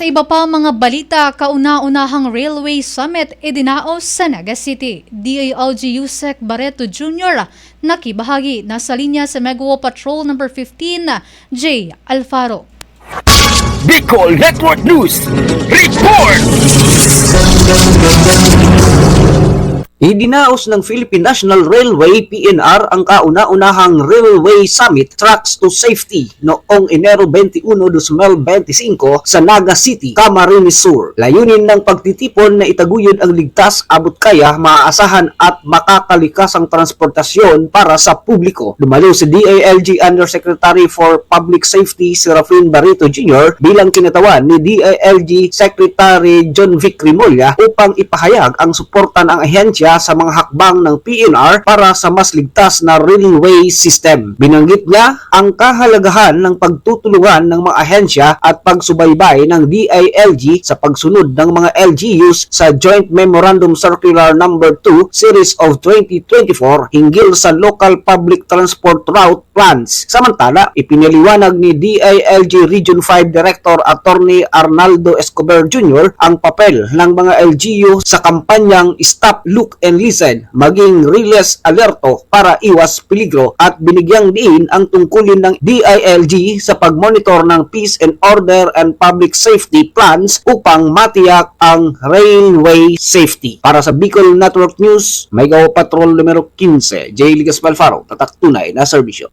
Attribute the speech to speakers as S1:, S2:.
S1: Sa iba pa mga balita, kauna-unahang Railway Summit idinaos sa Naga City. DILG Yusek Barreto Jr. nakibahagi. Nasa linya sa Megawa Patrol No. 15, J. Alfaro.
S2: Bicol Network News Report!
S3: Idinaos ng Philippine National Railway PNR ang kauna-unahang Railway Summit Tracks to Safety noong Enero 21, 2025 sa Naga City, Camarines Sur. Layunin ng pagtitipon na itaguyod ang ligtas, abot kaya, maaasahan at makakalikasang transportasyon para sa publiko. Dumalo si DILG Undersecretary for Public Safety Serafin Barreto Jr. bilang kinatawan ni DILG Secretary John Vic Remulla upang ipahayag ang suporta ng ahensya sa mga hakbang ng PNR para sa mas ligtas na railway system. Binanggit niya ang kahalagahan ng pagtutulungan ng mga ahensya at pagsubaybay ng DILG sa pagsunod ng mga LGUs sa Joint Memorandum Circular No. 2 Series of 2024 hinggil sa Local Public Transport Route Plans. Samantala, ipinaliwanag ni DILG Region 5 Director Attorney Arnaldo Escobar Jr. ang papel ng mga LGU sa kampanyang Stop, Look and Listen, maging Riles Alerto para iwas peligro, at binigyang diin ang tungkulin ng DILG sa pagmonitor ng Peace and Order and Public Safety Plans upang matiyak ang railway safety. Para sa Bicol Network News, Megawa Patrol numero 15, J. Ligas Balfaro, tatak tunay na serbisyo.